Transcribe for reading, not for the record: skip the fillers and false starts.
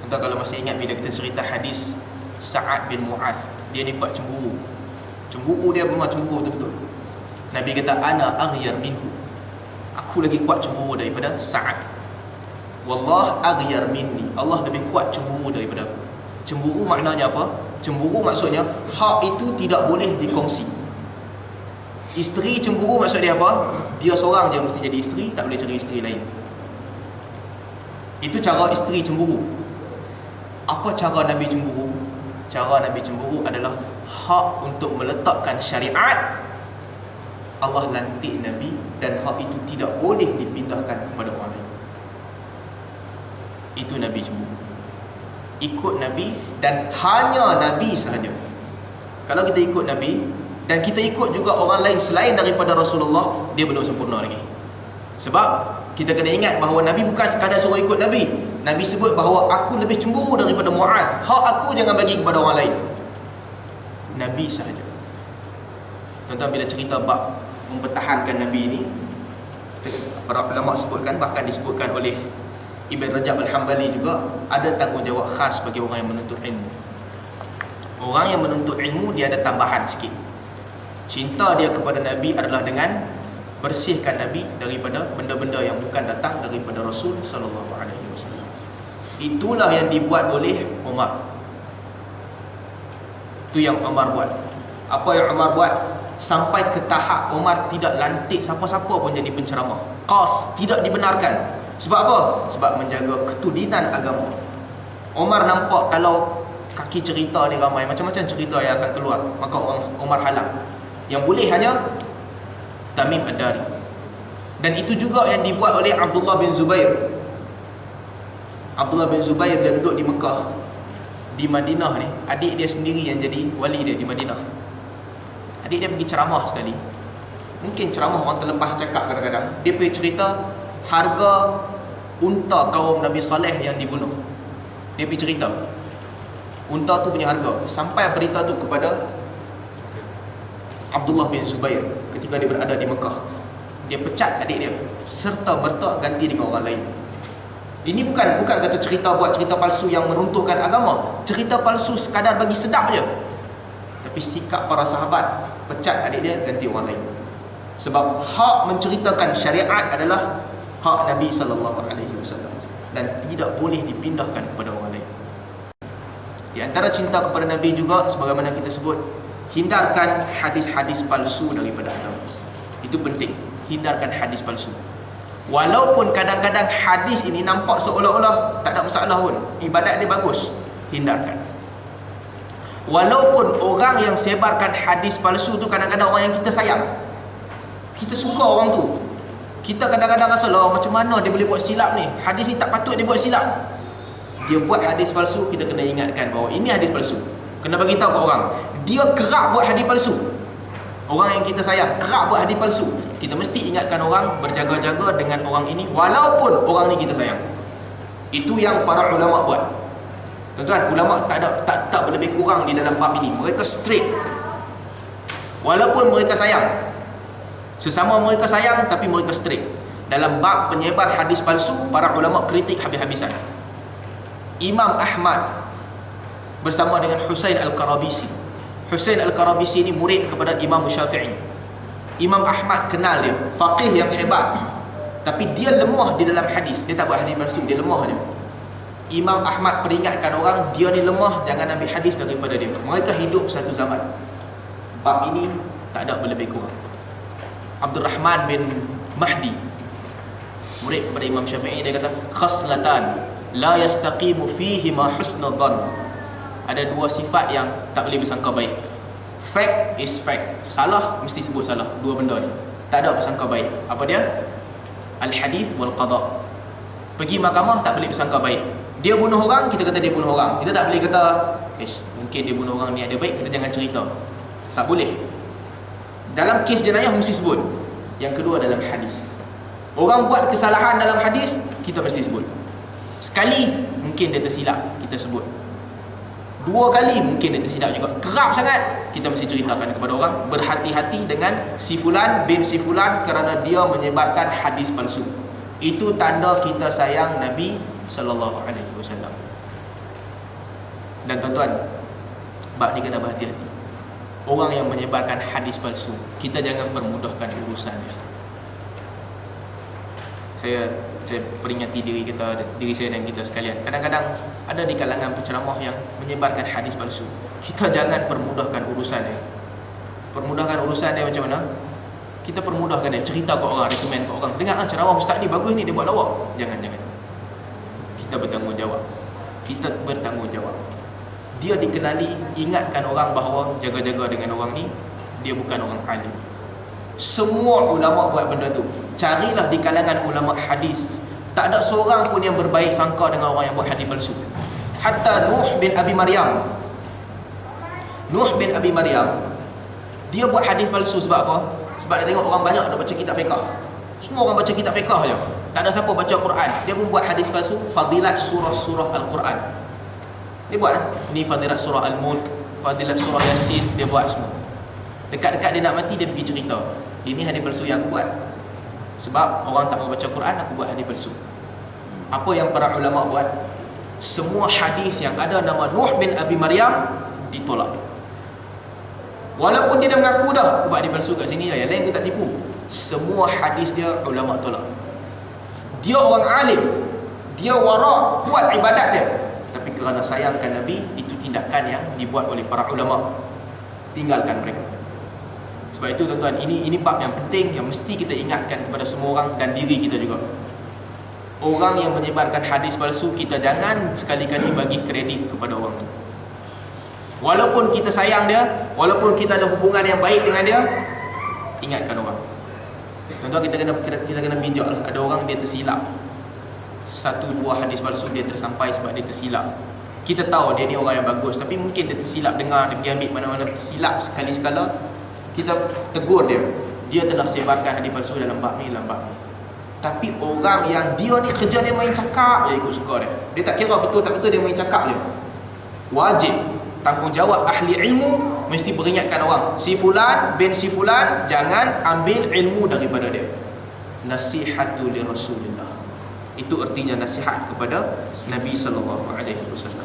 Tuan kalau masih ingat bila kita cerita hadis Sa'ad bin Mu'adh, dia ni kuat cemburu. Cemburu dia memang cemburu betul-betul. Nabi kata, ana aghyar minhu, aku lagi kuat cemburu daripada Sa'ad. Wallah aghyar minni, Allah lebih kuat cemburu daripada aku. Cemburu maknanya apa? Cemburu maksudnya hak itu tidak boleh dikongsi. Isteri cemburu maksud dia apa? Dia seorang je mesti jadi isteri, tak boleh cari isteri lain. Itu cara isteri cemburu. Apa cara Nabi cemburu? Cara Nabi cemburu adalah hak untuk meletakkan syariat. Allah lantik Nabi dan hak itu tidak boleh dipindahkan kepada orang lain. Itu Nabi cemburu. Ikut Nabi dan hanya Nabi sahaja. Kalau kita ikut Nabi dan kita ikut juga orang lain selain daripada Rasulullah, dia belum sempurna lagi. Sebab kita kena ingat bahawa Nabi bukan sekadar suruh ikut Nabi. Nabi sebut bahawa aku lebih cemburu daripada Mu'adh. Hak aku jangan bagi kepada orang lain. Nabi sahaja. Tuan-tuan, bila cerita bab mempertahankan Nabi ini, para ulama sebutkan, bahkan disebutkan oleh Ibn Rajab Al-Hambali juga, ada tanggungjawab khas bagi orang yang menuntut ilmu. Orang yang menuntut ilmu, dia ada tambahan sikit. Cinta dia kepada Nabi adalah dengan bersihkan Nabi daripada benda-benda yang bukan datang daripada Rasul sallallahu alaihi wasallam. Itulah yang dibuat oleh Umar. Itu yang Umar buat. Apa yang Umar buat? Sampai ke tahap Umar tidak lantik siapa-siapa pun jadi penceramah. Qas, tidak dibenarkan. Sebab apa? Sebab menjaga ketudinan agama. Umar nampak kalau kaki cerita ni ramai, macam-macam cerita yang akan keluar, maka Umar halang. Yang boleh hanya Tamim Ad-Dari. Dan itu juga yang dibuat oleh Abdullah bin Zubair. Abdullah bin Zubair dia duduk di Mekah. Di Madinah ni, adik dia sendiri yang jadi wali dia di Madinah. Adik dia pergi ceramah sekali. Mungkin ceramah orang terlepas cakap kadang-kadang. Dia pergi cerita harga unta kaum Nabi Saleh yang dibunuh. Dia pergi cerita unta tu punya harga. Sampai berita tu kepada Abdullah bin Zubair ketika dia berada di Mekah. Dia pecat adik dia, serta merta ganti dengan orang lain. Ini bukan kata cerita buat cerita palsu yang meruntuhkan agama. Cerita palsu sekadar bagi sedap je. Tapi sikap para sahabat, pecat adik dia, ganti orang lain. Sebab hak menceritakan syariat adalah hak Nabi sallallahu alaihi wasallam dan tidak boleh dipindahkan kepada orang lain. Di antara cinta kepada Nabi juga, sebagaimana kita sebut, hindarkan hadis-hadis palsu daripada agama. Itu penting. Hindarkan hadis palsu. Walaupun kadang-kadang hadis ini nampak seolah-olah tak ada masalah pun, ibadat dia bagus, hindarkan. Walaupun orang yang sebarkan hadis palsu tu kadang-kadang orang yang kita sayang, kita suka orang tu, kita kadang-kadang rasa lah macam mana dia boleh buat silap ni, hadis ni tak patut dia buat silap. Dia buat hadis palsu, kita kena ingatkan bahawa ini hadis palsu. Kena bagi tahu ke orang, dia kerap buat hadis palsu. Orang yang kita sayang kerap buat hadis palsu. Kita mesti ingatkan orang, berjaga-jaga dengan orang ini walaupun orang ni kita sayang. Itu yang para ulama buat. Tuan-tuan, ulama tak berlebih kurang di dalam bab ini. Mereka straight. Walaupun mereka sayang, sesama mereka sayang, tapi mereka straight. Dalam bab penyebar hadis palsu, para ulama kritik habis-habisan. Imam Ahmad bersama dengan Husain Al-Qarabisi. Husain Al-Qarabisi ini murid kepada Imam Syafi'i. Imam Ahmad kenal dia, faqih yang hebat, tapi dia lemah di dalam hadis. Dia tak buat hadis palsu, dia lemah je. Imam Ahmad peringatkan orang, dia ni lemah, jangan ambil hadis daripada dia. Mereka hidup satu zaman. Bab ini tak ada berlebih kurang. Abdul Rahman bin Mahdi, murid kepada Imam Syafi'i, dia kata, khaslatan la yastaqimu fihi ma husnul dhann. Ada dua sifat yang tak boleh bersangka baik. Fact is fact, salah mesti sebut salah. Dua benda ni tak ada bersangka baik. Apa dia? Al-hadith wal qada. Pergi mahkamah tak boleh bersangka baik. Dia bunuh orang, kita kata dia bunuh orang. Kita tak boleh kata mungkin dia bunuh orang ni ada baik, kita jangan cerita. Tak boleh. Dalam kes jenayah mesti sebut. Yang kedua dalam hadis, orang buat kesalahan dalam hadis, kita mesti sebut. Sekali mungkin dia tersilap, kita sebut. Dua kali mungkin dia tersilap juga. Kerap sangat, kita mesti ceritakan kepada orang, berhati-hati dengan si fulan bin si fulan kerana dia menyebarkan hadis palsu. Itu tanda kita sayang Nabi sallallahu alaihi wasallam. Dan tuan-tuan, bab ni kena berhati-hati. Orang yang menyebarkan hadis palsu, kita jangan permudahkan urusannya. Saya peringati diri saya dan kita sekalian. Kadang-kadang ada di kalangan penceramah yang menyebarkan hadis palsu. Kita jangan permudahkan urusannya. Permudahkan urusannya macam mana? Kita permudahkan dia, cerita ke orang, recommend ke orang. Dengar ceramah ustaz ni bagus ni, dia buat lawak. Jangan. Kita bertanggungjawab. Dia dikenali, ingatkan orang bahawa jaga-jaga dengan orang ni, dia bukan orang alim. Semua ulama buat benda tu. Carilah di kalangan ulama hadis, tak ada seorang pun yang berbaik sangka dengan orang yang buat hadis palsu. Hatta Nuh bin Abi Maryam, dia buat hadis palsu sebab apa? Sebab dia tengok orang banyak ada baca kitab fiqh. Semua orang baca kitab fiqh je, tak ada siapa baca Quran. Dia pun buat hadis palsu, fadilat surah Al-Quran. Dia buat ni fadilat surah Al-Mulk, fadilat surah Yasin, dia buat semua. Dekat-dekat dia nak mati, dia pergi cerita, ini hadis palsu yang aku buat. Sebab orang tak mau baca Quran, aku buat hadis palsu. Apa yang para ulama buat? Semua hadis yang ada nama Nuh bin Abi Maryam ditolak. Walaupun dia dah mengaku dah, aku buat hadis palsu kat sini, yang lain aku tak tipu. Semua hadis dia ulama tolak. Dia orang alim, dia wara, kuat ibadat dia, tapi kerana sayangkan Nabi, itu tindakan yang dibuat oleh para ulama. Tinggalkan mereka. Sebab itu tuan-tuan, ini bab yang penting yang mesti kita ingatkan kepada semua orang dan diri kita juga. Orang yang menyebarkan hadis palsu, kita jangan sekali-kali bagi kredit kepada orang itu. Walaupun kita sayang dia, walaupun kita ada hubungan yang baik dengan dia, ingatkan orang. Tuan-tuan, kita kena bijak lah. Ada orang dia tersilap, 1-2 hadis palsu dia tersampai sebab dia tersilap. Kita tahu dia ni orang yang bagus, tapi mungkin dia tersilap dengar, dia pergi ambil mana-mana, tersilap sekali-sekala. Kita tegur dia, dia telah sebarkan hadis palsu dalam bab ni. Tapi orang yang dia ni kerja dia main cakap je, ikut suka dia. Dia tak kira betul tak betul, dia main cakap je. Wajib tanggungjawab ahli ilmu mesti beringatkan orang, si fulan bin si fulan, jangan ambil ilmu daripada dia. Nasihatu li Rasulillah, itu artinya nasihat kepada Nabi sallallahu alaihi wasallam.